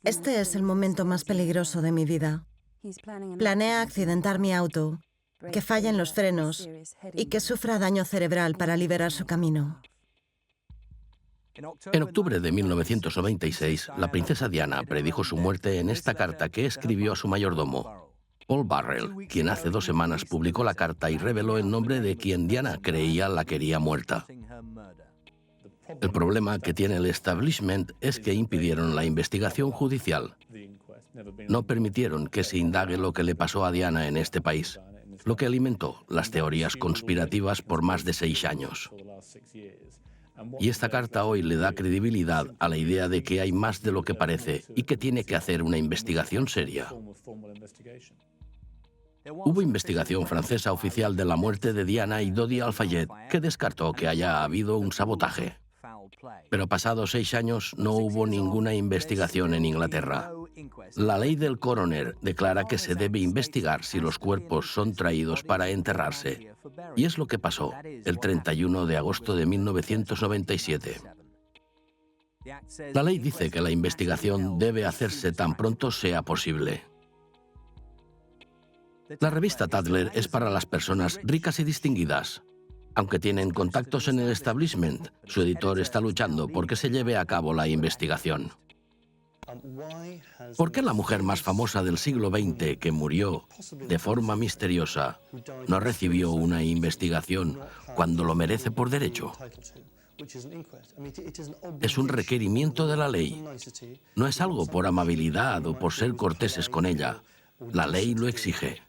Este es el momento más peligroso de mi vida. Planea accidentar mi auto, que fallen los frenos y que sufra daño cerebral para liberar su camino. En octubre de 1996, la princesa Diana predijo su muerte en esta carta que escribió a su mayordomo, Paul Burrell, quien hace 2 semanas publicó la carta y reveló el nombre de quien Diana creía la quería muerta. El problema que tiene el establishment es que impidieron la investigación judicial. No permitieron que se indague lo que le pasó a Diana en este país, lo que alimentó las teorías conspirativas por más de 6 años. Y esta carta hoy le da credibilidad a la idea de que hay más de lo que parece y que tiene que hacer una investigación seria. Hubo investigación francesa oficial de la muerte de Diana y Dodi Al-Fayed que descartó que haya habido un sabotaje. Pero pasados 6 años no hubo ninguna investigación en Inglaterra. La ley del coroner declara que se debe investigar si los cuerpos son traídos para enterrarse. Y es lo que pasó el 31 de agosto de 1997. La ley dice que la investigación debe hacerse tan pronto sea posible. La revista Tatler es para las personas ricas y distinguidas. Aunque tienen contactos en el establishment, su editor está luchando por que se lleve a cabo la investigación. ¿Por qué la mujer más famosa del siglo XX, que murió de forma misteriosa, no recibió una investigación cuando lo merece por derecho? Es un requerimiento de la ley. No es algo por amabilidad o por ser corteses con ella. La ley lo exige.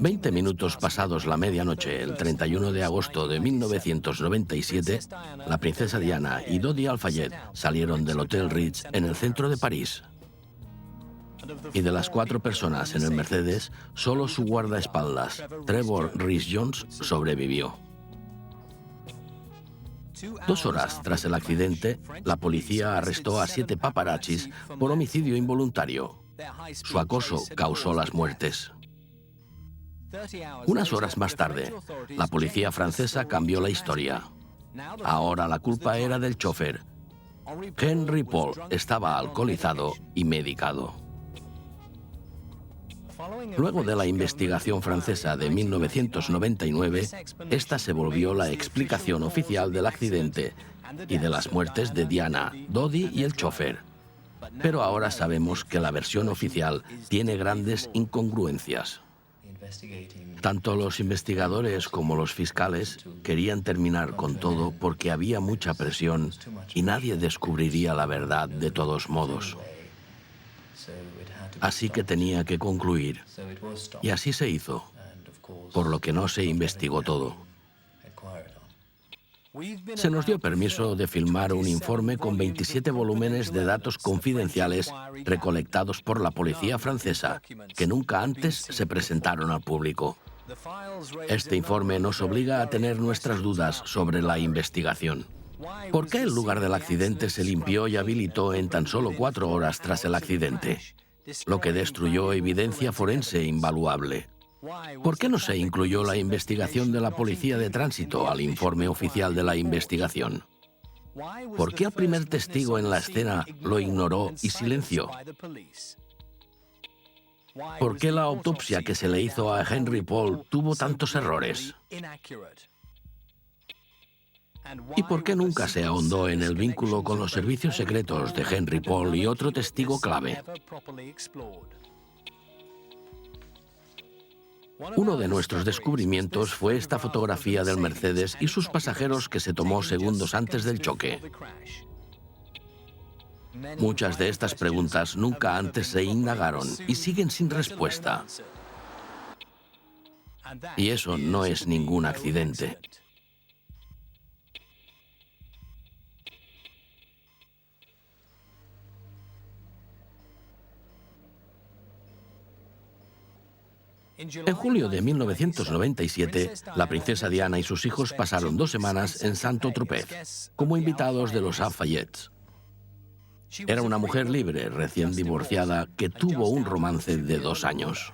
20 minutos pasados la medianoche, el 31 de agosto de 1997, la princesa Diana y Dodi Al-Fayed salieron del Hotel Ritz en el centro de París. Y de las 4 personas en el Mercedes, solo su guardaespaldas, Trevor Rhys-Jones, sobrevivió. 2 horas tras el accidente, la policía arrestó a 7 paparazzis por homicidio involuntario. Su acoso causó las muertes. Unas horas más tarde, la policía francesa cambió la historia. Ahora la culpa era del chofer. Henry Paul estaba alcoholizado y medicado. Luego de la investigación francesa de 1999, esta se volvió la explicación oficial del accidente y de las muertes de Diana, Dodi y el chofer. Pero ahora sabemos que la versión oficial tiene grandes incongruencias. Tanto los investigadores como los fiscales querían terminar con todo porque había mucha presión y nadie descubriría la verdad de todos modos. Así que tenía que concluir. Y así se hizo, por lo que no se investigó todo. Se nos dio permiso de filmar un informe con 27 volúmenes de datos confidenciales recolectados por la policía francesa, que nunca antes se presentaron al público. Este informe nos obliga a tener nuestras dudas sobre la investigación. ¿Por qué el lugar del accidente se limpió y habilitó en tan solo 4 horas tras el accidente? Lo que destruyó evidencia forense invaluable. ¿Por qué no se incluyó la investigación de la policía de tránsito al informe oficial de la investigación? ¿Por qué el primer testigo en la escena lo ignoró y silenció? ¿Por qué la autopsia que se le hizo a Henry Paul tuvo tantos errores? ¿Y por qué nunca se ahondó en el vínculo con los servicios secretos de Henry Paul y otro testigo clave? Uno de nuestros descubrimientos fue esta fotografía del Mercedes y sus pasajeros que se tomó segundos antes del choque. Muchas de estas preguntas nunca antes se indagaron y siguen sin respuesta. Y eso no es ningún accidente. En julio de 1997, la princesa Diana y sus hijos pasaron 2 semanas en Saint-Tropez como invitados de los Al-Fayeds. Era una mujer libre, recién divorciada, que tuvo un romance de 2 años.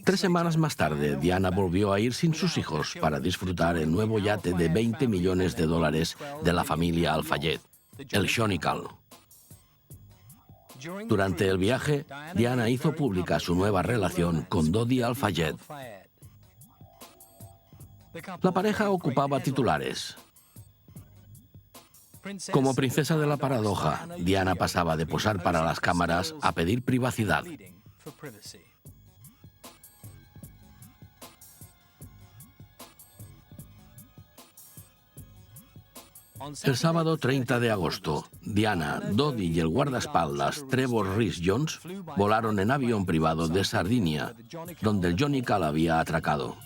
Tres semanas más tarde, Diana volvió a ir sin sus hijos para disfrutar el nuevo yate de $20 millones de la familia Al-Fayed, el Chronicle. Durante el viaje, Diana hizo pública su nueva relación con Dodi Al-Fayed. La pareja ocupaba titulares. Como princesa de la paradoja, Diana pasaba de posar para las cámaras a pedir privacidad. El sábado 30 de agosto, Diana, Dodi y el guardaespaldas Trevor Rhys-Jones volaron en avión privado de Sardinia, donde el Chronicle había atracado.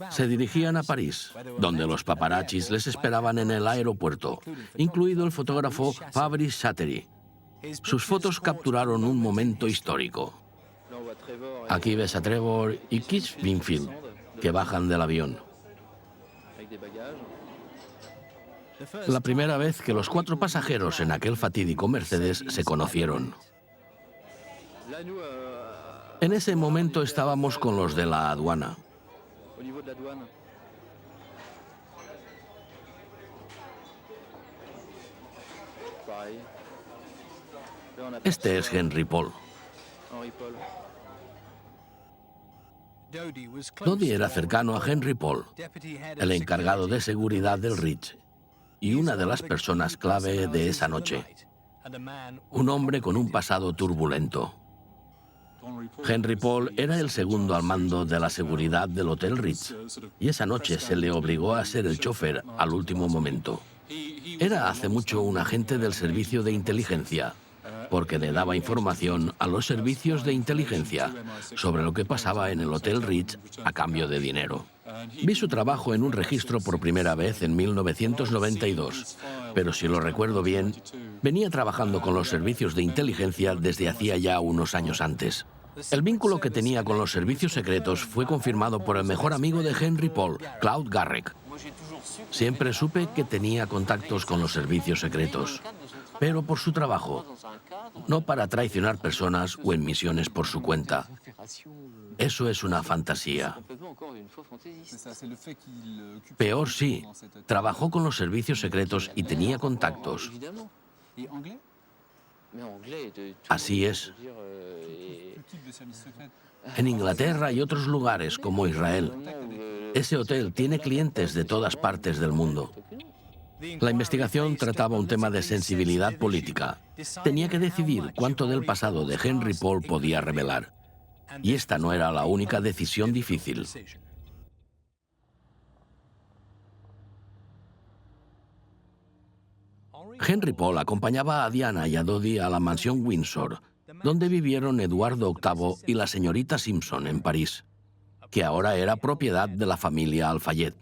Se dirigían a París, donde los paparazzis les esperaban en el aeropuerto, incluido el fotógrafo Fabrice Chattery. Sus fotos capturaron un momento histórico. Aquí ves a Trevor y Keith Winfield, que bajan del avión. La primera vez que los 4 pasajeros en aquel fatídico Mercedes se conocieron. En ese momento estábamos con los de la aduana. Este es Henry Paul. Dodi era cercano a Henry Paul, el encargado de seguridad del Ritz, y una de las personas clave de esa noche. Un hombre con un pasado turbulento. Henry Paul era el segundo al mando de la seguridad del Hotel Ritz, y esa noche se le obligó a ser el chofer al último momento. Era hace mucho un agente del servicio de inteligencia, porque le daba información a los servicios de inteligencia sobre lo que pasaba en el Hotel Ritz a cambio de dinero. Vi su trabajo en un registro por primera vez en 1992, pero si lo recuerdo bien, venía trabajando con los servicios de inteligencia desde hacía ya unos años antes. El vínculo que tenía con los servicios secretos fue confirmado por el mejor amigo de Henry Paul, Claude Garrec. Siempre supe que tenía contactos con los servicios secretos, pero por su trabajo, no para traicionar personas o en misiones por su cuenta. Eso es una fantasía. Peor sí, trabajó con los servicios secretos y tenía contactos. Así es. En Inglaterra y otros lugares como Israel, ese hotel tiene clientes de todas partes del mundo. La investigación trataba un tema de sensibilidad política. Tenía que decidir cuánto del pasado de Henry Paul podía revelar. Y esta no era la única decisión difícil. Henry Paul acompañaba a Diana y a Dodi a la mansión Windsor, donde vivieron Eduardo VIII y la señorita Simpson en París, que ahora era propiedad de la familia Al-Fayed.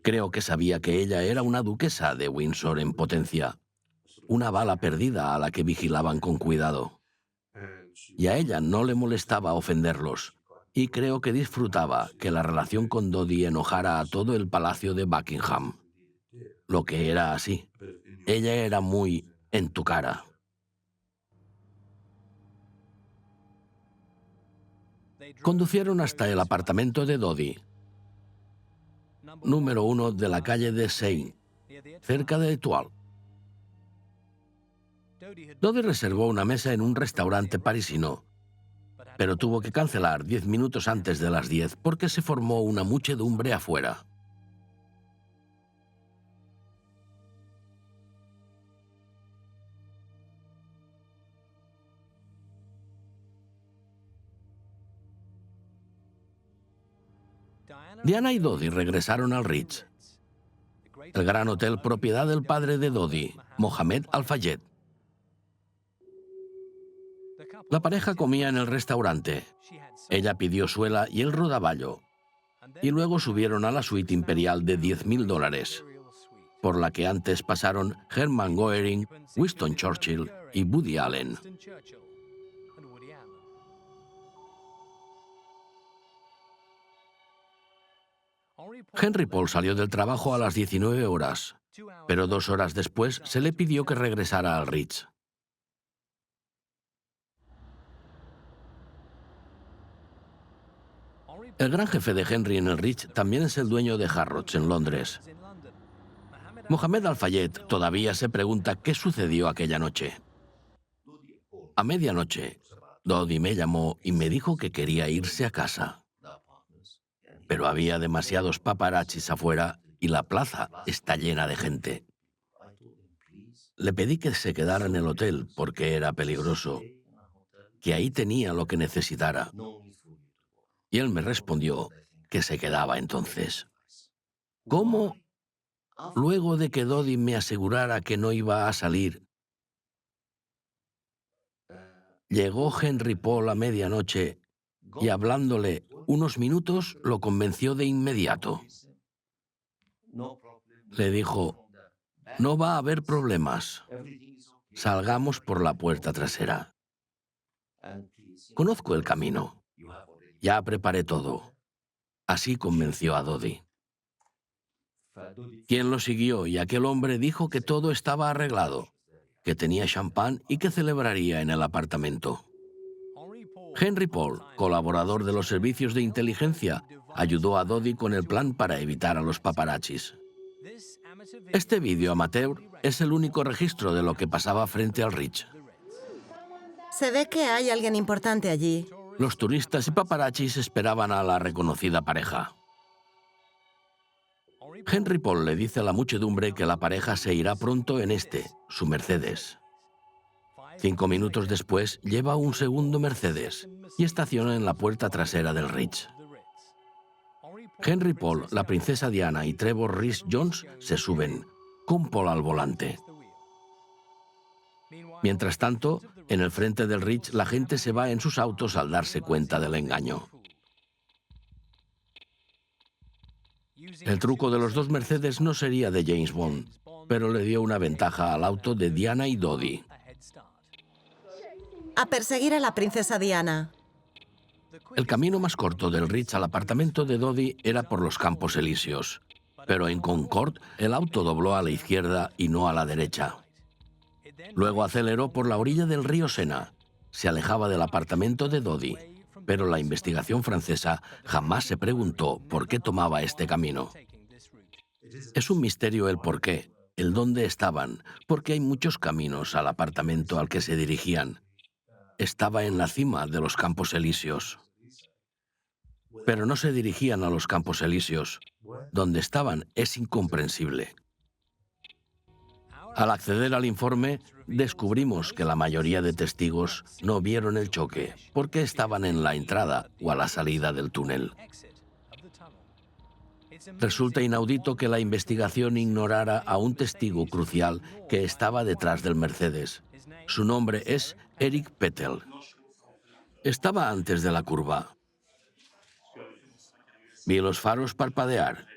Creo que sabía que ella era una duquesa de Windsor en potencia, una bala perdida a la que vigilaban con cuidado. Y a ella no le molestaba ofenderlos, y creo que disfrutaba que la relación con Dodi enojara a todo el palacio de Buckingham. Lo que era así. Ella era muy en tu cara. Conducieron hasta el apartamento de Dodi, número 1 de la calle de Seine, cerca de Étoile. Dodi reservó una mesa en un restaurante parisino, pero tuvo que cancelar 10 minutos antes de las 10 porque se formó una muchedumbre afuera. Diana y Dodi regresaron al Ritz, el gran hotel propiedad del padre de Dodi, Mohamed Al-Fayed. La pareja comía en el restaurante. Ella pidió suela y él rodaballo, y luego subieron a la suite imperial de $10.000, por la que antes pasaron Hermann Goering, Winston Churchill y Woody Allen. Henry Paul salió del trabajo a las 19 horas, pero 2 horas después se le pidió que regresara al Ritz. El gran jefe de Henry en el Ritz también es el dueño de Harrods en Londres. Mohamed Al-Fayed todavía se pregunta qué sucedió aquella noche. A medianoche, Dodi me llamó y me dijo que quería irse a casa. Pero había demasiados paparazzis afuera y la plaza está llena de gente. Le pedí que se quedara en el hotel porque era peligroso, que ahí tenía lo que necesitara. Y él me respondió que se quedaba entonces. ¿Cómo? Luego de que Dodi me asegurara que no iba a salir, llegó Henry Paul a medianoche y hablándole unos minutos lo convenció de inmediato. Le dijo, no va a haber problemas. Salgamos por la puerta trasera. Conozco el camino. Ya preparé todo. Así convenció a Dodi, quien lo siguió, y aquel hombre dijo que todo estaba arreglado, que tenía champán y que celebraría en el apartamento. Henry Paul, colaborador de los servicios de inteligencia, ayudó a Dodi con el plan para evitar a los paparazzis. Este vídeo amateur es el único registro de lo que pasaba frente al Ritz. Se ve que hay alguien importante allí. Los turistas y paparazzis esperaban a la reconocida pareja. Henry Paul le dice a la muchedumbre que la pareja se irá pronto en su Mercedes. 5 minutos después, lleva un segundo Mercedes y estaciona en la puerta trasera del Ritz. Henry Paul, la princesa Diana y Trevor Rhys-Jones se suben, con Paul al volante. Mientras tanto, en el frente del Ritz, la gente se va en sus autos al darse cuenta del engaño. El truco de los 2 Mercedes no sería de James Bond, pero le dio una ventaja al auto de Diana y Dodi. A perseguir a la princesa Diana. El camino más corto del Ritz al apartamento de Dodi era por los Campos Elíseos, pero en Concord el auto dobló a la izquierda y no a la derecha. Luego aceleró por la orilla del río Sena. Se alejaba del apartamento de Dodi, pero la investigación francesa jamás se preguntó por qué tomaba este camino. Es un misterio el por qué, el dónde estaban, porque hay muchos caminos al apartamento al que se dirigían. Estaba en la cima de los Campos Elíseos. Pero no se dirigían a los Campos Elíseos. Donde estaban es incomprensible. Al acceder al informe, descubrimos que la mayoría de testigos no vieron el choque porque estaban en la entrada o a la salida del túnel. Resulta inaudito que la investigación ignorara a un testigo crucial que estaba detrás del Mercedes. Su nombre es Eric Pettel. Estaba antes de la curva. Vi los faros parpadear.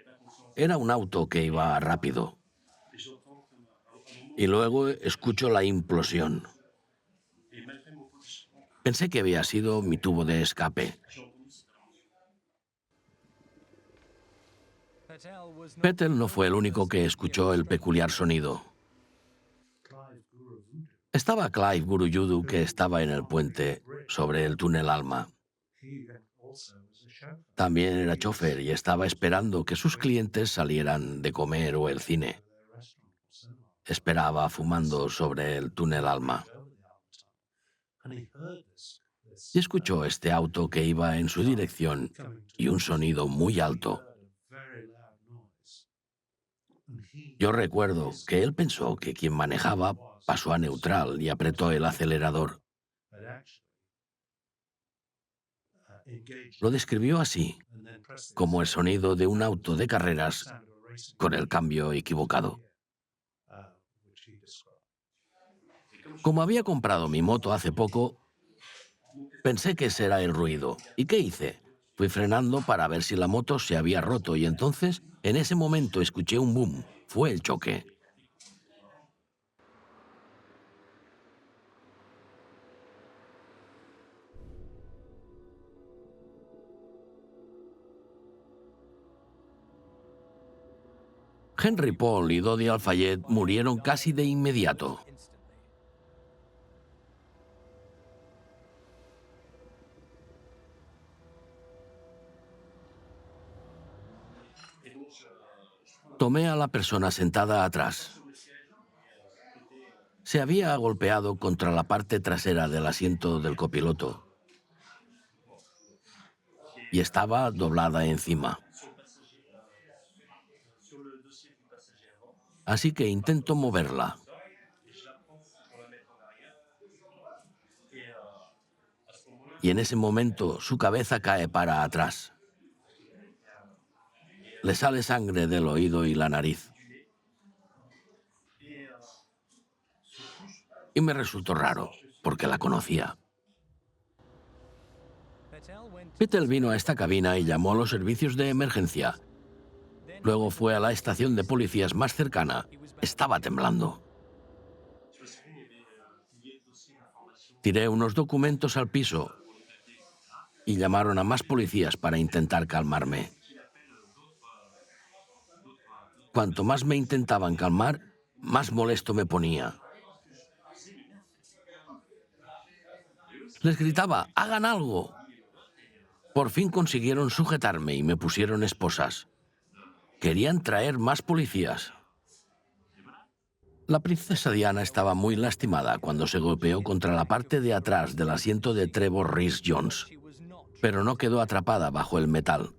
Era un auto que iba rápido. Y luego escucho la implosión. Pensé que había sido mi tubo de escape. Pettel no fue el único que escuchó el peculiar sonido. Estaba Clive Gurujudu, que estaba en el puente sobre el túnel Alma. También era chofer y estaba esperando que sus clientes salieran de comer o el cine. Esperaba fumando sobre el túnel Alma. Y escuchó este auto que iba en su dirección y un sonido muy alto. Yo recuerdo que él pensó que quien manejaba pasó a neutral y apretó el acelerador. Lo describió así, como el sonido de un auto de carreras con el cambio equivocado. Como había comprado mi moto hace poco, pensé que ese era el ruido. ¿Y qué hice? Fui frenando para ver si la moto se había roto y entonces, en ese momento, escuché un boom. Fue el choque. Henry Paul y Dodi Al-Fayed murieron casi de inmediato. Tomé a la persona sentada atrás. Se había golpeado contra la parte trasera del asiento del copiloto y estaba doblada encima. Así que intento moverla. Y en ese momento su cabeza cae para atrás. Le sale sangre del oído y la nariz. Y me resultó raro, porque la conocía. Patel vino a esta cabina y llamó a los servicios de emergencia. Luego fue a la estación de policías más cercana. Estaba temblando. Tiré unos documentos al piso y llamaron a más policías para intentar calmarme. Cuanto más me intentaban calmar, más molesto me ponía. Les gritaba, ¡hagan algo! Por fin consiguieron sujetarme y me pusieron esposas. Querían traer más policías. La princesa Diana estaba muy lastimada cuando se golpeó contra la parte de atrás del asiento de Trevor Rhys-Jones, pero no quedó atrapada bajo el metal.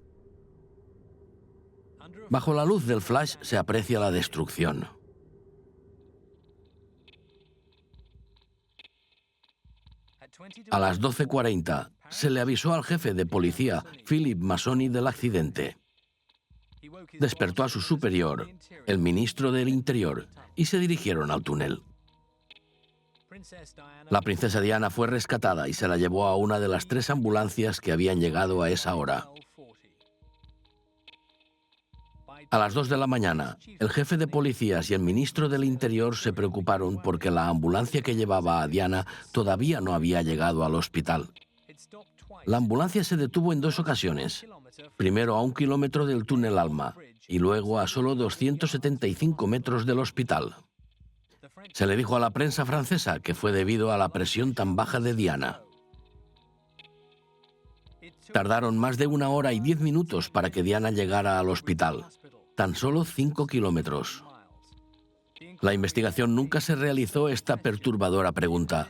Bajo la luz del flash se aprecia la destrucción. A las 12:40 se le avisó al jefe de policía, Philip Massoni, del accidente. Despertó a su superior, el ministro del Interior, y se dirigieron al túnel. La princesa Diana fue rescatada y se la llevó a una de las 3 ambulancias que habían llegado a esa hora. A las 2 de la mañana, el jefe de policías y el ministro del Interior se preocuparon porque la ambulancia que llevaba a Diana todavía no había llegado al hospital. La ambulancia se detuvo en 2 ocasiones, primero a 1 kilómetro del túnel Alma y luego a solo 275 metros del hospital. Se le dijo a la prensa francesa que fue debido a la presión tan baja de Diana. Tardaron más de 1 hora y 10 minutos para que Diana llegara al hospital, tan solo 5 kilómetros. La investigación nunca se realizó esta perturbadora pregunta.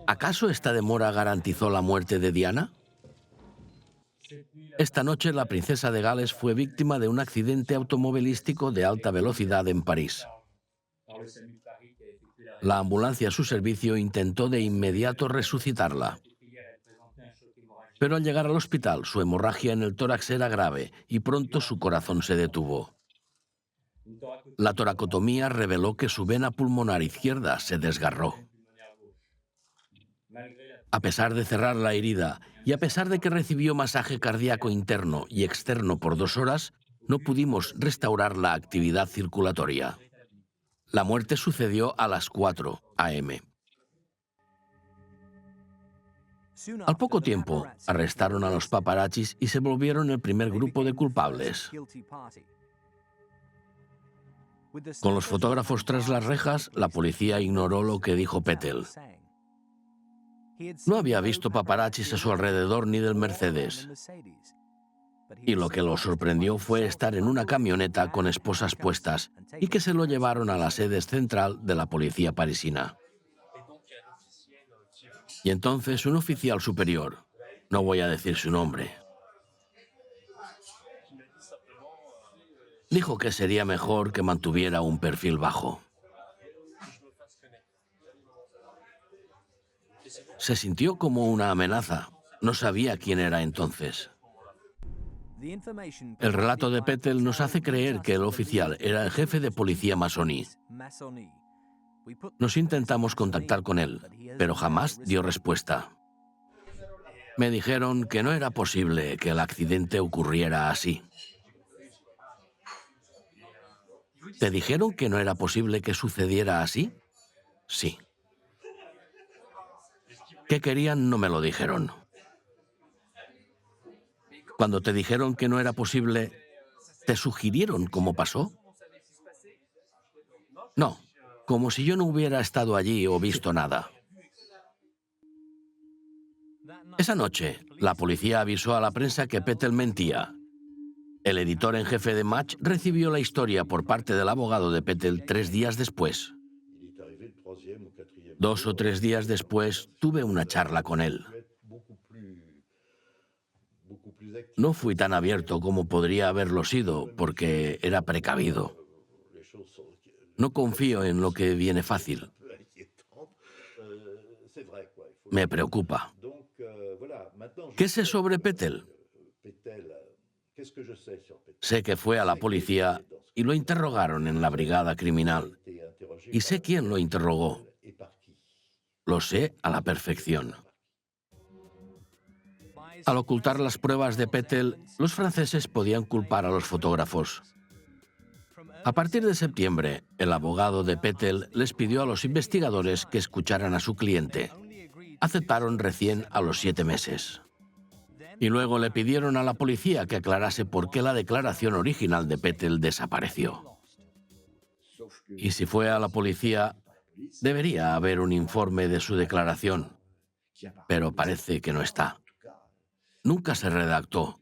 ¿Acaso esta demora garantizó la muerte de Diana? Esta noche la princesa de Gales fue víctima de un accidente automovilístico de alta velocidad en París. La ambulancia a su servicio intentó de inmediato resucitarla. Pero al llegar al hospital, su hemorragia en el tórax era grave y pronto su corazón se detuvo. La toracotomía reveló que su vena pulmonar izquierda se desgarró. A pesar de cerrar la herida y a pesar de que recibió masaje cardíaco interno y externo por 2 horas, no pudimos restaurar la actividad circulatoria. La muerte sucedió a las 4 a.m. Al poco tiempo, arrestaron a los paparazzis y se volvieron el primer grupo de culpables. Con los fotógrafos tras las rejas, la policía ignoró lo que dijo Patel. No había visto paparazzis a su alrededor ni del Mercedes. Y lo que lo sorprendió fue estar en una camioneta con esposas puestas y que se lo llevaron a la sede central de la policía parisina. Y entonces un oficial superior, no voy a decir su nombre, dijo que sería mejor que mantuviera un perfil bajo. Se sintió como una amenaza. No sabía quién era entonces. El relato de Patel nos hace creer que el oficial era el jefe de policía Massoni. Nos intentamos contactar con él, pero jamás dio respuesta. Me dijeron que no era posible que el accidente ocurriera así. ¿Te dijeron que no era posible que sucediera así? Sí. ¿Qué querían? No me lo dijeron. Cuando te dijeron que no era posible, ¿te sugirieron cómo pasó? No, como si yo no hubiera estado allí o visto nada. Esa noche, la policía avisó a la prensa que Pettel mentía. El editor en jefe de Match recibió la historia por parte del abogado de Pettel 3 días después. 2 o 3 días después, tuve una charla con él. No fui tan abierto como podría haberlo sido, porque era precavido. No confío en lo que viene fácil. Me preocupa. ¿Qué sé sobre Pettel? Sé que fue a la policía y lo interrogaron en la brigada criminal. Y sé quién lo interrogó. Lo sé a la perfección. Al ocultar las pruebas de Pettel, los franceses podían culpar a los fotógrafos. A partir de septiembre, el abogado de Pettel les pidió a los investigadores que escucharan a su cliente. Aceptaron recién a los 7 meses. Y luego le pidieron a la policía que aclarase por qué la declaración original de Pettel desapareció. Y si fue a la policía, debería haber un informe de su declaración, pero parece que no está. Nunca se redactó.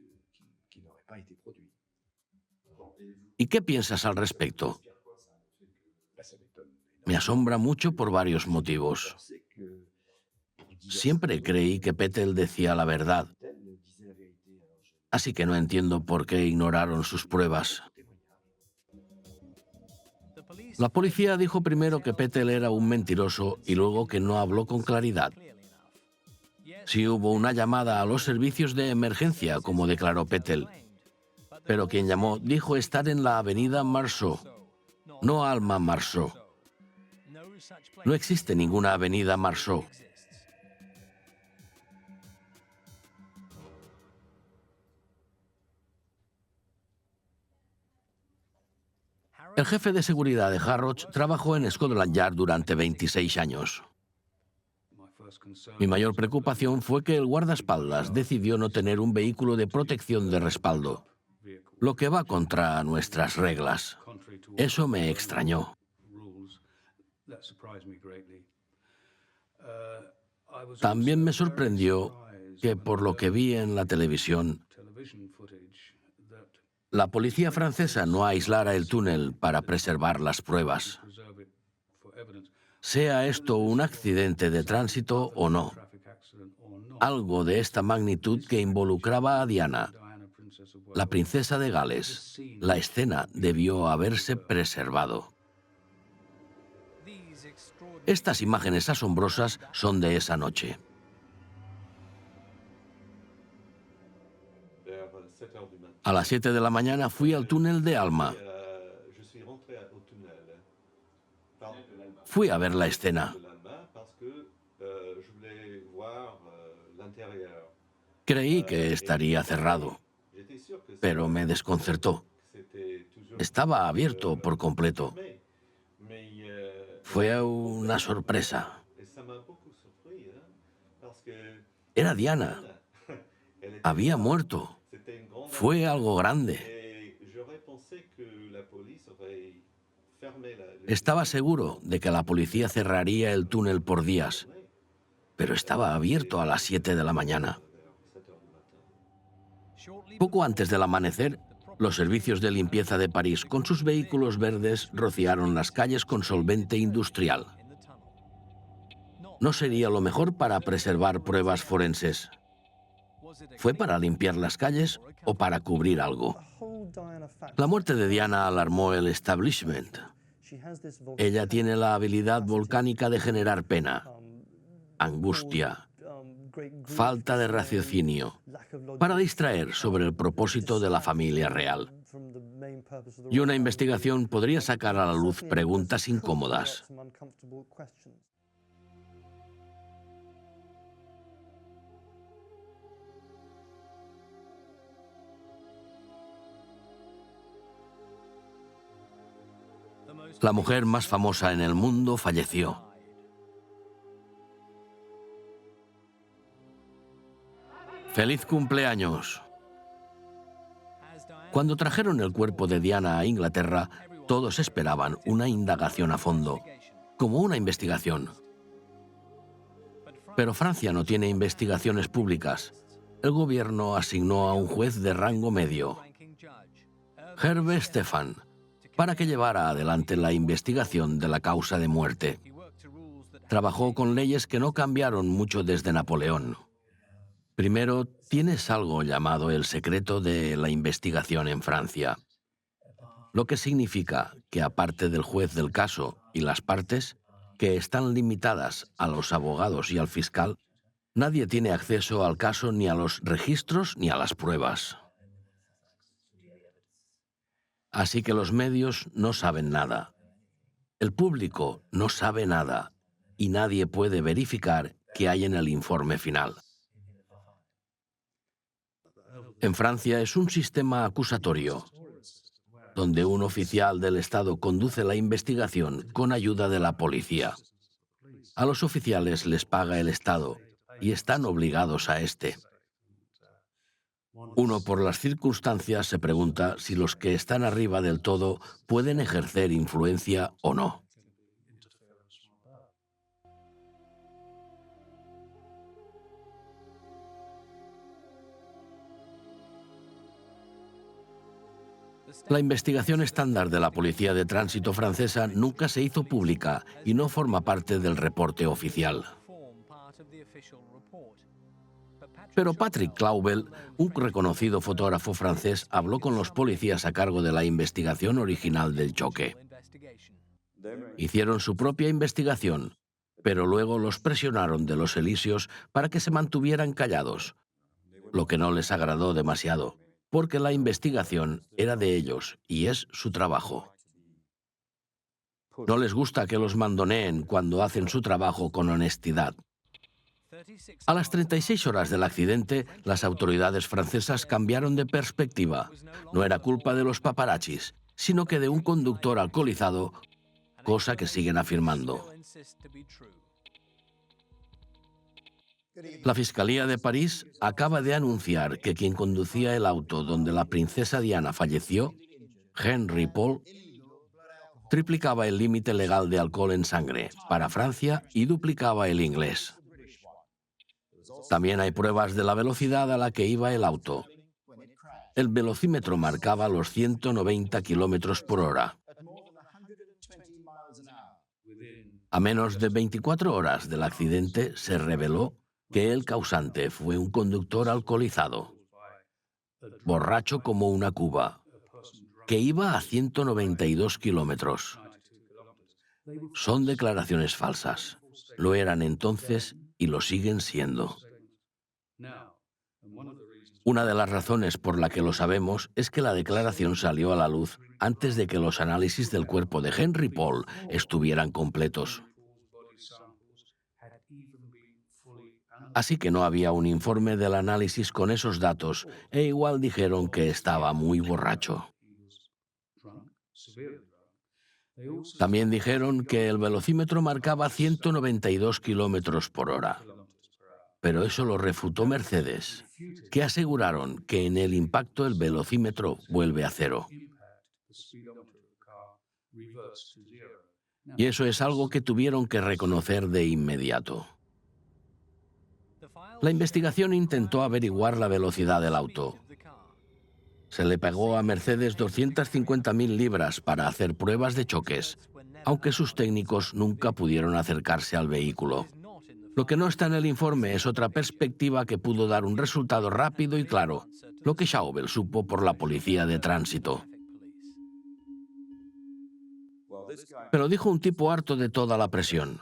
¿Y qué piensas al respecto? Me asombra mucho por varios motivos. Siempre creí que Pettel decía la verdad, así que no entiendo por qué ignoraron sus pruebas. La policía dijo primero que Pettel era un mentiroso y luego que no habló con claridad. Sí hubo una llamada a los servicios de emergencia, como declaró Pettel, pero quien llamó dijo estar en la avenida Marceau, no Alma Marceau. No existe ninguna avenida Marceau. El jefe de seguridad de Harrods trabajó en Scotland Yard durante 26 años. Mi mayor preocupación fue que el guardaespaldas decidió no tener un vehículo de protección de respaldo, lo que va contra nuestras reglas. Eso me extrañó. También me sorprendió que, por lo que vi en la televisión, la policía francesa no aislara el túnel para preservar las pruebas. Sea esto un accidente de tránsito o no, algo de esta magnitud que involucraba a Diana, la princesa de Gales, la escena debió haberse preservado. Estas imágenes asombrosas son de esa noche. A las 7 de la mañana fui al túnel de Alma. Fui a ver la escena. Creí que estaría cerrado, pero me desconcertó. Estaba abierto por completo. Fue una sorpresa. Era Diana. Había muerto. Fue algo grande. Estaba seguro de que la policía cerraría el túnel por días, pero estaba abierto a las 7 de la mañana. Poco antes del amanecer, los servicios de limpieza de París, con sus vehículos verdes, rociaron las calles con solvente industrial. No sería lo mejor para preservar pruebas forenses. ¿Fue para limpiar las calles o para cubrir algo? La muerte de Diana alarmó el establishment. Ella tiene la habilidad volcánica de generar pena, angustia, falta de raciocinio, para distraer sobre el propósito de la familia real. Y una investigación podría sacar a la luz preguntas incómodas. La mujer más famosa en el mundo falleció. ¡Feliz cumpleaños! Cuando trajeron el cuerpo de Diana a Inglaterra, Todos esperaban una indagación a fondo, como una investigación. Pero Francia no tiene investigaciones públicas. El gobierno asignó a un juez de rango medio, Hervé Stephan, para que llevara adelante la investigación de la causa de muerte. Trabajó con leyes que no cambiaron mucho desde Napoleón. Primero, tienes algo llamado el secreto de la investigación en Francia, lo que significa que aparte del juez del caso y las partes, que están limitadas a los abogados y al fiscal, nadie tiene acceso al caso ni a los registros ni a las pruebas. Así que los medios no saben nada. El público no sabe nada y nadie puede verificar qué hay en el informe final. En Francia es un sistema acusatorio, donde un oficial del Estado conduce la investigación con ayuda de la policía. A los oficiales les paga el Estado y están obligados a este. Uno, por las circunstancias, se pregunta si los que están arriba del todo pueden ejercer influencia o no. La investigación estándar de la Policía de Tránsito francesa nunca se hizo pública y no forma parte del reporte oficial. Pero Patrick Claubel, un reconocido fotógrafo francés, habló con los policías a cargo de la investigación original del choque. Hicieron su propia investigación, pero luego los presionaron de los Elíseos para que se mantuvieran callados, lo que no les agradó demasiado, porque la investigación era de ellos y es su trabajo. No les gusta que los mandoneen cuando hacen su trabajo con honestidad. A las 36 horas del accidente, las autoridades francesas cambiaron de perspectiva. No era culpa de los paparazzis, sino que de un conductor alcoholizado, cosa que siguen afirmando. La Fiscalía de París acaba de anunciar que quien conducía el auto donde la princesa Diana falleció, Henry Paul, triplicaba el límite legal de alcohol en sangre para Francia y duplicaba el inglés. También hay pruebas de la velocidad a la que iba el auto. El velocímetro marcaba los 190 kilómetros por hora. A menos de 24 horas del accidente se reveló que el causante fue un conductor alcoholizado, borracho como una cuba, que iba a 192 kilómetros. Son declaraciones falsas. Lo eran entonces y lo siguen siendo. Una de las razones por la que lo sabemos es que la declaración salió a la luz antes de que los análisis del cuerpo de Henry Paul estuvieran completos. Así que no había un informe del análisis con esos datos e igual dijeron que estaba muy borracho. También dijeron que el velocímetro marcaba 192 kilómetros por hora. Pero eso lo refutó Mercedes, que aseguraron que en el impacto el velocímetro vuelve a cero. Y eso es algo que tuvieron que reconocer de inmediato. La investigación intentó averiguar la velocidad del auto. Se le pagó a Mercedes 250.000 libras para hacer pruebas de choques, aunque sus técnicos nunca pudieron acercarse al vehículo. Lo que no está en el informe es otra perspectiva que pudo dar un resultado rápido y claro, lo que Chauvin supo por la policía de tránsito. Pero dijo un tipo harto de toda la presión: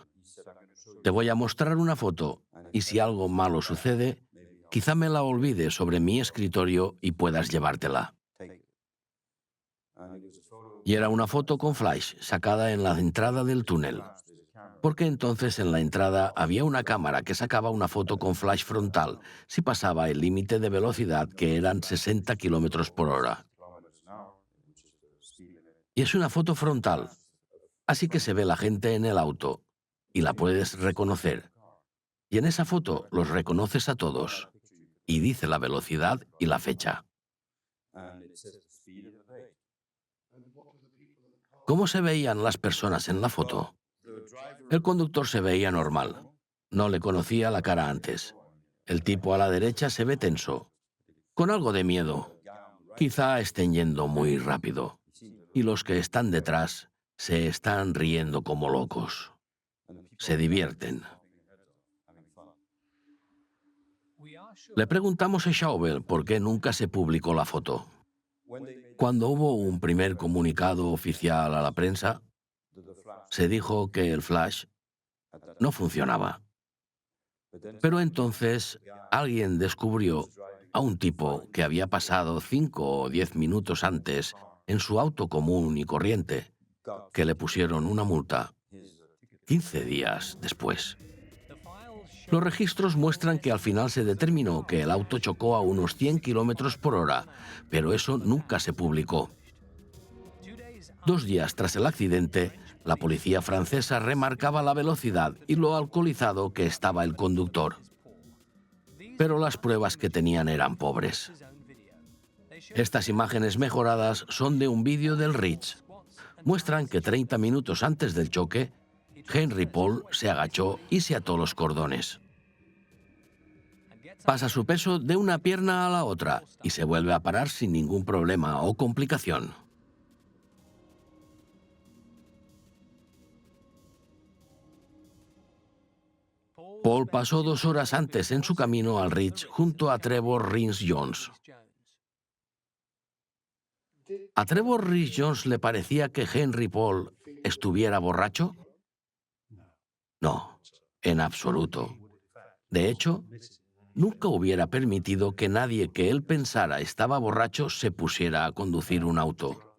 te voy a mostrar una foto y si algo malo sucede, quizá me la olvide sobre mi escritorio y puedas llevártela. Y era una foto con flash sacada en la entrada del túnel, porque entonces en la entrada había una cámara que sacaba una foto con flash frontal si pasaba el límite de velocidad, que eran 60 kilómetros por hora. Y es una foto frontal, así que se ve la gente en el auto y la puedes reconocer. Y en esa foto los reconoces a todos y dice la velocidad y la fecha. ¿Cómo se veían las personas en la foto? El conductor se veía normal. No le conocía la cara antes. El tipo a la derecha se ve tenso, con algo de miedo. Quizá estén yendo muy rápido. Y los que están detrás se están riendo como locos. Se divierten. Le preguntamos a Schauble por qué nunca se publicó la foto. Cuando hubo un primer comunicado oficial a la prensa, se dijo que el flash no funcionaba. Pero entonces alguien descubrió a un tipo que había pasado 5 o 10 minutos antes en su auto común y corriente, que le pusieron una multa 15 días después. Los registros muestran que al final se determinó que el auto chocó a unos 100 kilómetros por hora, pero eso nunca se publicó. 2 días tras el accidente, la policía francesa remarcaba la velocidad y lo alcoholizado que estaba el conductor. Pero las pruebas que tenían eran pobres. Estas imágenes mejoradas son de un vídeo del Ritz. Muestran que 30 minutos antes del choque, Henry Paul se agachó y se ató los cordones. Pasa su peso de una pierna a la otra y se vuelve a parar sin ningún problema o complicación. Paul pasó 2 horas antes en su camino al Ritz junto a Trevor Rhys-Jones. ¿A Trevor Rhys-Jones le parecía que Henry Paul estuviera borracho? No, en absoluto. De hecho, nunca hubiera permitido que nadie que él pensara estaba borracho se pusiera a conducir un auto.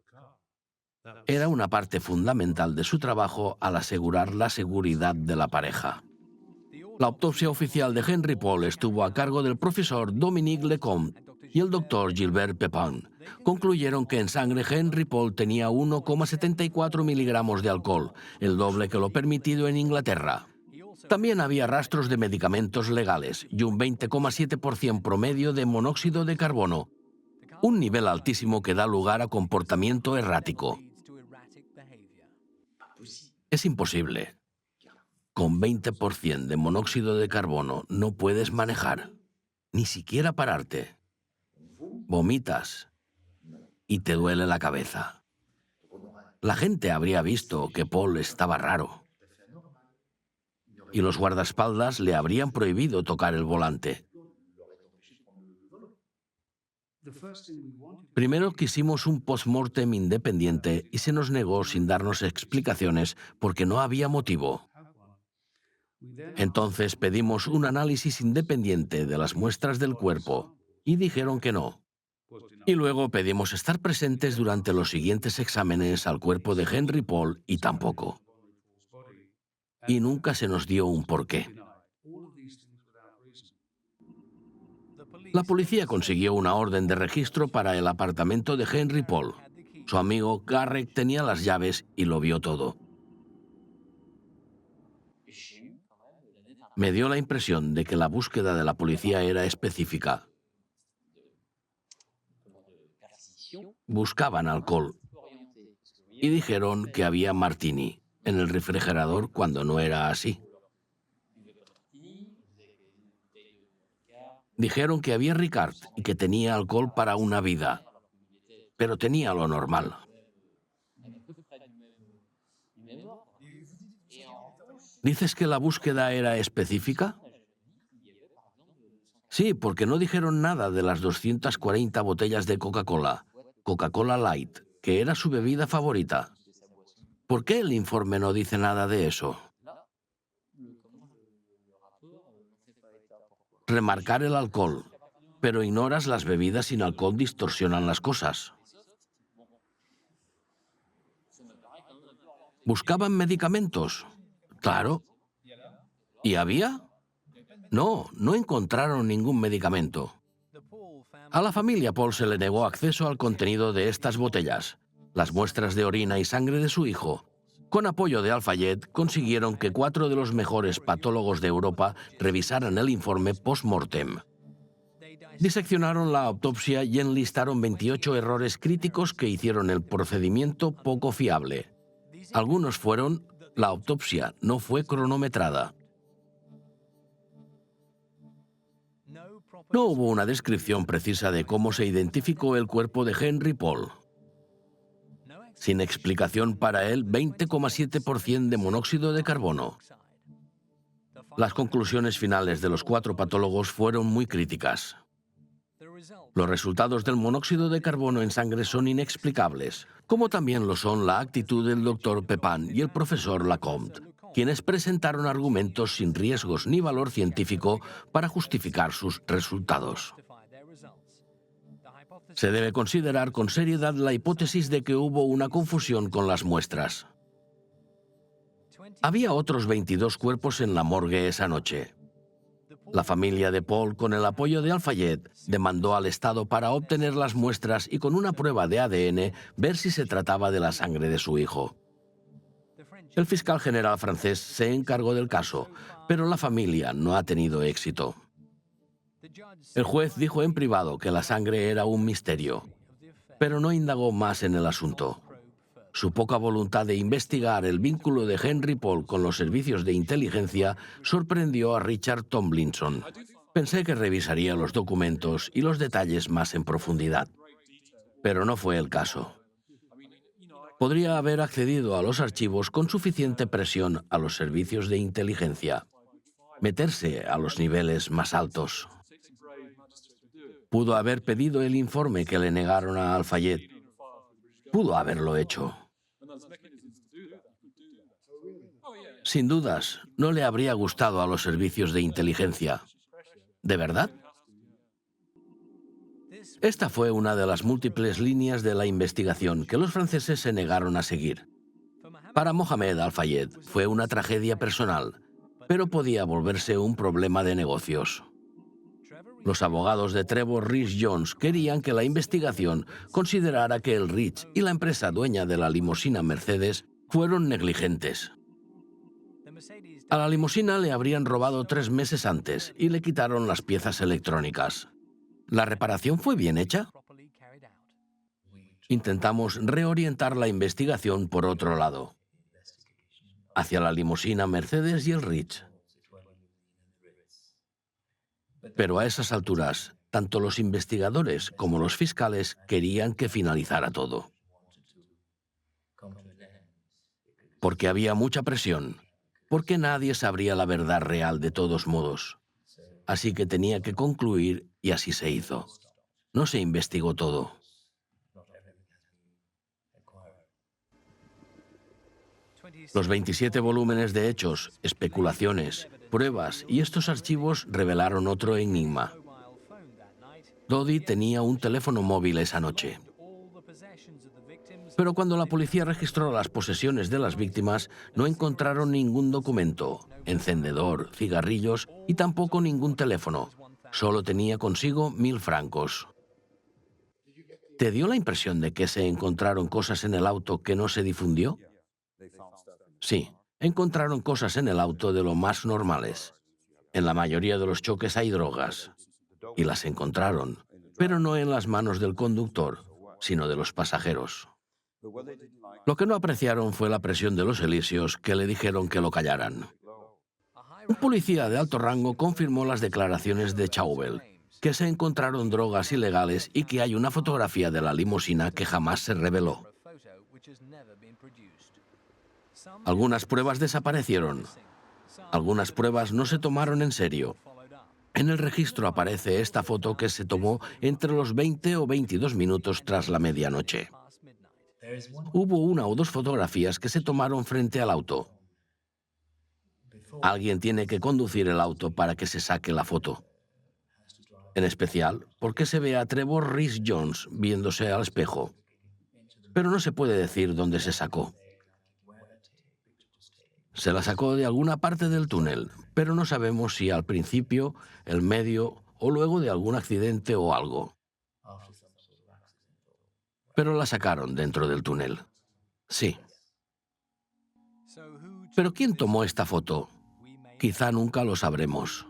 Era una parte fundamental de su trabajo al asegurar la seguridad de la pareja. La autopsia oficial de Henry Paul estuvo a cargo del profesor Dominique Lecomte y el doctor Gilbert Pepin. Concluyeron que en sangre Henry Paul tenía 1,74 miligramos de alcohol, el doble que lo permitido en Inglaterra. También había rastros de medicamentos legales y un 20,7% promedio de monóxido de carbono, un nivel altísimo que da lugar a comportamiento errático. Es imposible. Con 20% de monóxido de carbono no puedes manejar, ni siquiera pararte. Vomitas y te duele la cabeza. La gente habría visto que Paul estaba raro. Y los guardaespaldas le habrían prohibido tocar el volante. Primero quisimos un post-mortem independiente y se nos negó sin darnos explicaciones porque no había motivo. Entonces pedimos un análisis independiente de las muestras del cuerpo y dijeron que no. Y luego pedimos estar presentes durante los siguientes exámenes al cuerpo de Henry Paul y tampoco. Y nunca se nos dio un porqué. La policía consiguió una orden de registro para el apartamento de Henry Paul. Su amigo Garrett tenía las llaves y lo vio todo. Me dio la impresión de que la búsqueda de la policía era específica. Buscaban alcohol y dijeron que había martini en el refrigerador cuando no era así. Dijeron que había Ricard y que tenía alcohol para una vida, pero tenía lo normal. ¿Dices que la búsqueda era específica? Sí, porque no dijeron nada de las 240 botellas de Coca-Cola Light, que era su bebida favorita. ¿Por qué el informe no dice nada de eso? Remarcar el alcohol, pero ignoras las bebidas sin alcohol distorsionan las cosas. ¿Buscaban medicamentos? Claro. ¿Y había? No, no encontraron ningún medicamento. A la familia Paul se le negó acceso al contenido de estas botellas. Las muestras de orina y sangre de su hijo. Con apoyo de Al-Fayed, consiguieron que 4 de los mejores patólogos de Europa revisaran el informe post-mortem. Diseccionaron la autopsia y enlistaron 28 errores críticos que hicieron el procedimiento poco fiable. Algunos fueron: la autopsia no fue cronometrada. No hubo una descripción precisa de cómo se identificó el cuerpo de Henry Paul. Sin explicación para él, 20,7% de monóxido de carbono. Las conclusiones finales de los 4 patólogos fueron muy críticas. Los resultados del monóxido de carbono en sangre son inexplicables, como también lo son la actitud del Dr. Pepin y el profesor Lacombe, quienes presentaron argumentos sin riesgos ni valor científico para justificar sus resultados. Se debe considerar con seriedad la hipótesis de que hubo una confusión con las muestras. Había otros 22 cuerpos en la morgue esa noche. La familia de Paul, con el apoyo de Al-Fayed, demandó al Estado para obtener las muestras y con una prueba de ADN ver si se trataba de la sangre de su hijo. El fiscal general francés se encargó del caso, pero la familia no ha tenido éxito. El juez dijo en privado que la sangre era un misterio, pero no indagó más en el asunto. Su poca voluntad de investigar el vínculo de Henry Paul con los servicios de inteligencia sorprendió a Richard Tomlinson. Pensé que revisaría los documentos y los detalles más en profundidad, pero no fue el caso. Podría haber accedido a los archivos con suficiente presión a los servicios de inteligencia, meterse a los niveles más altos. Pudo haber pedido el informe que le negaron a Al-Fayed. Pudo haberlo hecho. Sin dudas, no le habría gustado a los servicios de inteligencia. ¿De verdad? Esta fue una de las múltiples líneas de la investigación que los franceses se negaron a seguir. Para Mohamed Al-Fayed fue una tragedia personal, pero podía volverse un problema de negocios. Los abogados de Trevor Rhys-Jones querían que la investigación considerara que el Ritz y la empresa dueña de la limusina Mercedes fueron negligentes. A la limusina le habrían robado 3 meses antes y le quitaron las piezas electrónicas. ¿La reparación fue bien hecha? Intentamos reorientar la investigación por otro lado, hacia la limusina Mercedes y el Ritz. Pero a esas alturas, tanto los investigadores como los fiscales querían que finalizara todo. Porque había mucha presión, porque nadie sabría la verdad real de todos modos. Así que tenía que concluir y así se hizo. No se investigó todo. Los 27 volúmenes de hechos, especulaciones, pruebas y estos archivos revelaron otro enigma. Dodi tenía un teléfono móvil esa noche. Pero cuando la policía registró las posesiones de las víctimas, no encontraron ningún documento, encendedor, cigarrillos y tampoco ningún teléfono. Solo tenía consigo 1000 francos. ¿Te dio la impresión de que se encontraron cosas en el auto que no se difundió? Sí, encontraron cosas en el auto de lo más normales. En la mayoría de los choques hay drogas. Y las encontraron, pero no en las manos del conductor, sino de los pasajeros. Lo que no apreciaron fue la presión de los elíseos que le dijeron que lo callaran. Un policía de alto rango confirmó las declaraciones de Chauvel, que se encontraron drogas ilegales y que hay una fotografía de la limusina que jamás se reveló. Algunas pruebas desaparecieron. Algunas pruebas no se tomaron en serio. En el registro aparece esta foto que se tomó entre los 20 o 22 minutos tras la medianoche. Hubo 1 o 2 fotografías que se tomaron frente al auto. Alguien tiene que conducir el auto para que se saque la foto. En especial porque se ve a Trevor Rhys-Jones viéndose al espejo. Pero no se puede decir dónde se sacó. Se la sacó de alguna parte del túnel, pero no sabemos si al principio, el medio o luego de algún accidente o algo. Pero la sacaron dentro del túnel. Sí. ¿Pero quién tomó esta foto? Quizá nunca lo sabremos.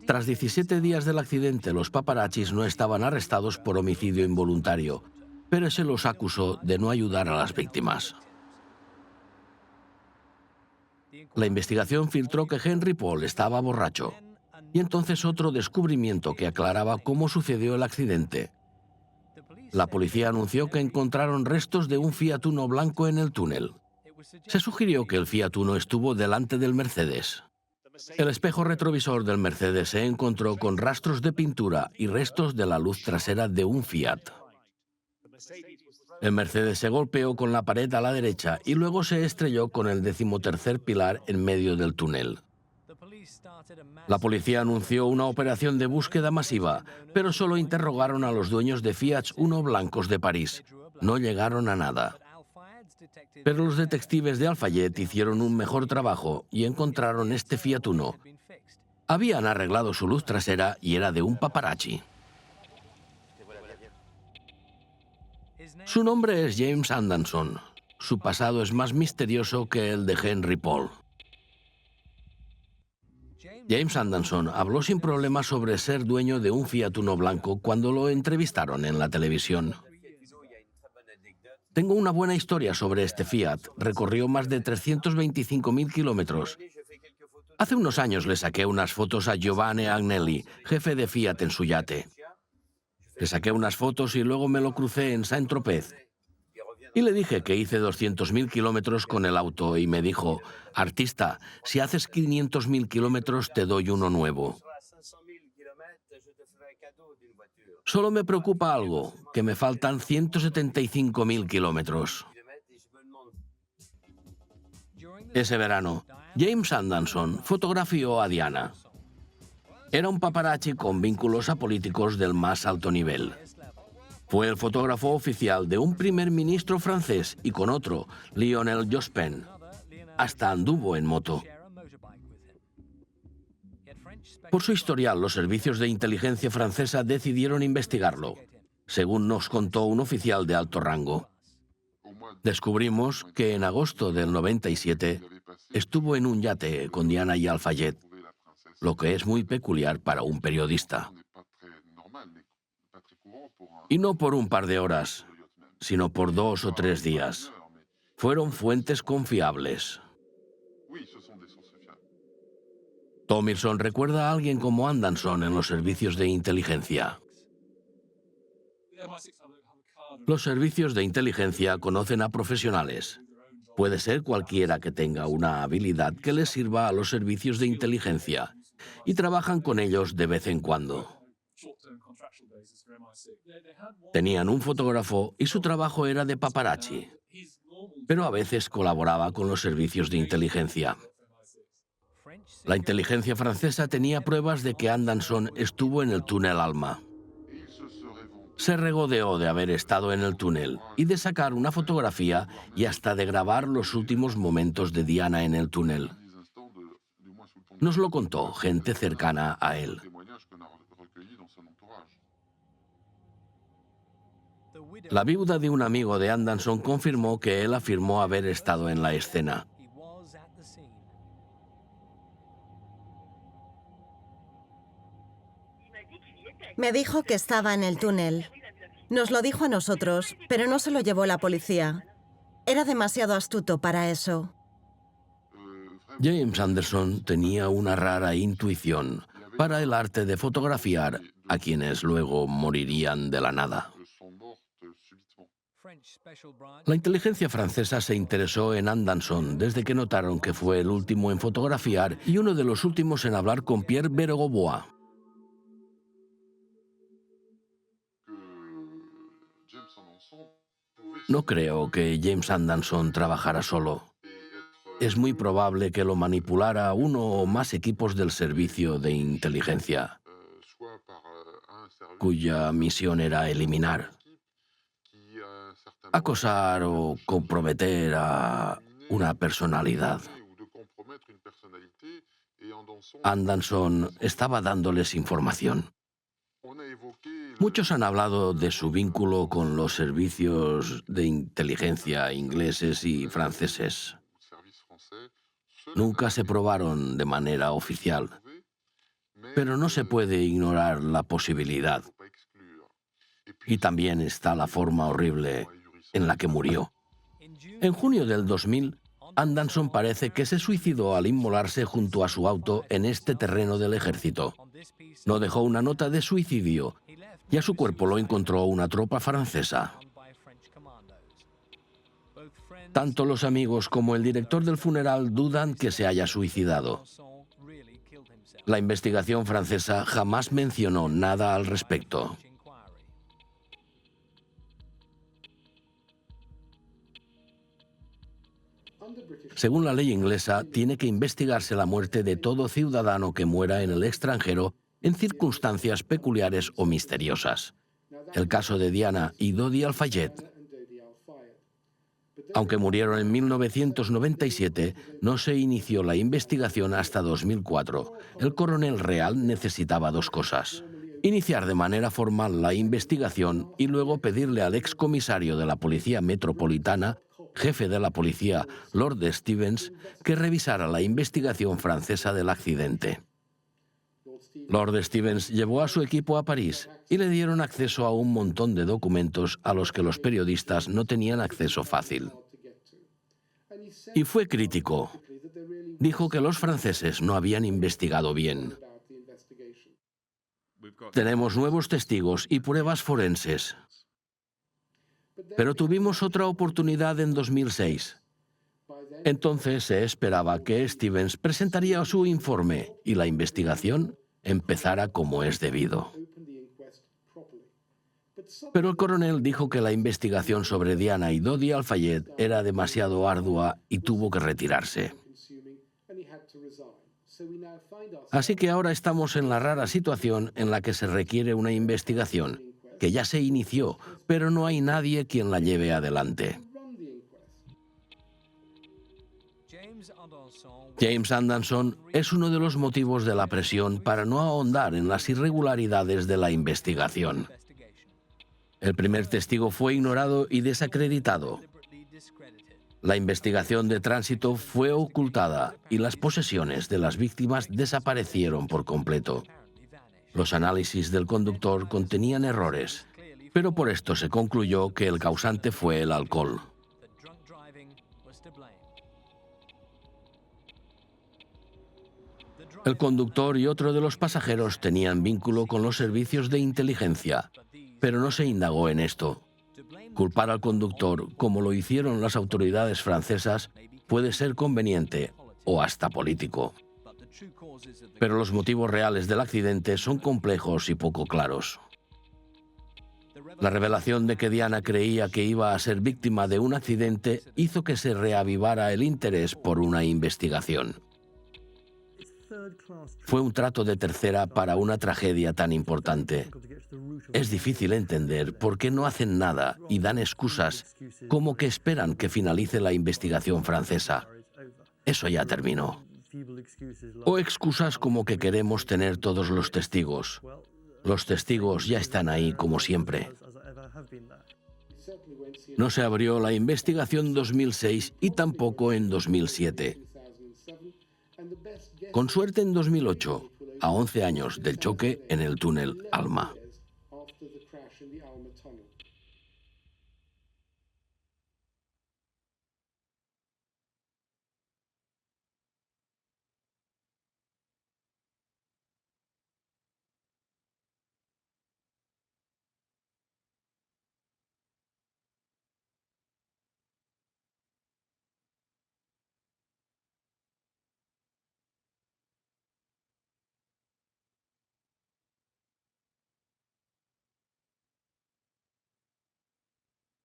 Tras 17 días del accidente, los paparazzis no estaban arrestados por homicidio involuntario, pero se los acusó de no ayudar a las víctimas. La investigación filtró que Henry Paul estaba borracho. Y entonces otro descubrimiento que aclaraba cómo sucedió el accidente. La policía anunció que encontraron restos de un Fiat Uno blanco en el túnel. Se sugirió que el Fiat Uno estuvo delante del Mercedes. El espejo retrovisor del Mercedes se encontró con rastros de pintura y restos de la luz trasera de un Fiat. El Mercedes se golpeó con la pared a la derecha y luego se estrelló con el 13º pilar en medio del túnel. La policía anunció una operación de búsqueda masiva, pero solo interrogaron a los dueños de Fiat Uno blancos de París. No llegaron a nada. Pero los detectives de Al-Fayed hicieron un mejor trabajo y encontraron este Fiat Uno. Habían arreglado su luz trasera y era de un paparazzi. Su nombre es James Anderson. Su pasado es más misterioso que el de Henry Paul. James Anderson habló sin problemas sobre ser dueño de un Fiat Uno blanco cuando lo entrevistaron en la televisión. Tengo una buena historia sobre este Fiat. Recorrió más de 325.000 kilómetros. Hace unos años le saqué unas fotos a Giovanni Agnelli, jefe de Fiat en su yate. Le saqué unas fotos y luego me lo crucé en Saint-Tropez. Y le dije que hice 200.000 kilómetros con el auto y me dijo, artista, si haces 500.000 kilómetros te doy uno nuevo. Solo me preocupa algo, que me faltan 175.000 kilómetros. Ese verano, James Anderson fotografió a Diana. Era un paparazzi con vínculos a políticos del más alto nivel. Fue el fotógrafo oficial de un primer ministro francés y con otro, Lionel Jospin. Hasta anduvo en moto. Por su historial, los servicios de inteligencia francesa decidieron investigarlo, según nos contó un oficial de alto rango. Descubrimos que en agosto del 97 estuvo en un yate con Diana y Al-Fayed, lo que es muy peculiar para un periodista. Y no por un par de horas, sino por 2 o 3 días. Fueron fuentes confiables. Thomirson recuerda a alguien como Anderson en los servicios de inteligencia. Los servicios de inteligencia conocen a profesionales. Puede ser cualquiera que tenga una habilidad que les sirva a los servicios de inteligencia y trabajan con ellos de vez en cuando. Tenían un fotógrafo y su trabajo era de paparazzi, pero a veces colaboraba con los servicios de inteligencia. La inteligencia francesa tenía pruebas de que Anderson estuvo en el túnel Alma. Se regodeó de haber estado en el túnel y de sacar una fotografía y hasta de grabar los últimos momentos de Diana en el túnel. Nos lo contó gente cercana a él. La viuda de un amigo de Anderson confirmó que él afirmó haber estado en la escena. Me dijo que estaba en el túnel. Nos lo dijo a nosotros, pero no se lo llevó la policía. Era demasiado astuto para eso. James Anderson tenía una rara intuición para el arte de fotografiar a quienes luego morirían de la nada. La inteligencia francesa se interesó en Anderson desde que notaron que fue el último en fotografiar y uno de los últimos en hablar con Pierre Beregovoy. No creo que James Anderson trabajara solo. Es muy probable que lo manipulara uno o más equipos del servicio de inteligencia, cuya misión era eliminar, acosar o comprometer a una personalidad. Anderson estaba dándoles información. Muchos han hablado de su vínculo con los servicios de inteligencia ingleses y franceses. Nunca se probaron de manera oficial, pero no se puede ignorar la posibilidad. Y también está la forma horrible en la que murió. En junio del 2000, Anderson parece que se suicidó al inmolarse junto a su auto en este terreno del ejército. No dejó una nota de suicidio y a su cuerpo lo encontró una tropa francesa. Tanto los amigos como el director del funeral dudan que se haya suicidado. La investigación francesa jamás mencionó nada al respecto. Según la ley inglesa, tiene que investigarse la muerte de todo ciudadano que muera en el extranjero en circunstancias peculiares o misteriosas. El caso de Diana y Dodi Al-Fayed. Aunque murieron en 1997, no se inició la investigación hasta 2004. El coronel real necesitaba dos cosas: iniciar de manera formal la investigación y luego pedirle al excomisario de la Policía Metropolitana, jefe de la policía, Lord Stevens, que revisara la investigación francesa del accidente. Lord Stevens llevó a su equipo a París y le dieron acceso a un montón de documentos a los que los periodistas no tenían acceso fácil. Y fue crítico. Dijo que los franceses no habían investigado bien. Tenemos nuevos testigos y pruebas forenses. Pero tuvimos otra oportunidad en 2006. Entonces se esperaba que Stevens presentaría su informe y la investigación empezara como es debido. Pero el coronel dijo que la investigación sobre Diana y Dodi Al-Fayed era demasiado ardua y tuvo que retirarse. Así que ahora estamos en la rara situación en la que se requiere una investigación, que ya se inició, pero no hay nadie quien la lleve adelante. James Anderson es uno de los motivos de la presión para no ahondar en las irregularidades de la investigación. El primer testigo fue ignorado y desacreditado. La investigación de tránsito fue ocultada y las posesiones de las víctimas desaparecieron por completo. Los análisis del conductor contenían errores, pero por esto se concluyó que el causante fue el alcohol. El conductor y otro de los pasajeros tenían vínculo con los servicios de inteligencia, pero no se indagó en esto. Culpar al conductor, como lo hicieron las autoridades francesas, puede ser conveniente o hasta político. Pero los motivos reales del accidente son complejos y poco claros. La revelación de que Diana creía que iba a ser víctima de un accidente hizo que se reavivara el interés por una investigación. Fue un trato de tercera para una tragedia tan importante. Es difícil entender por qué no hacen nada y dan excusas como que esperan que finalice la investigación francesa. Eso ya terminó. O excusas como que queremos tener todos los testigos. Los testigos ya están ahí como siempre. No se abrió la investigación en 2006 y tampoco en 2007. Con suerte en 2008, a 11 años del choque en el túnel Alma.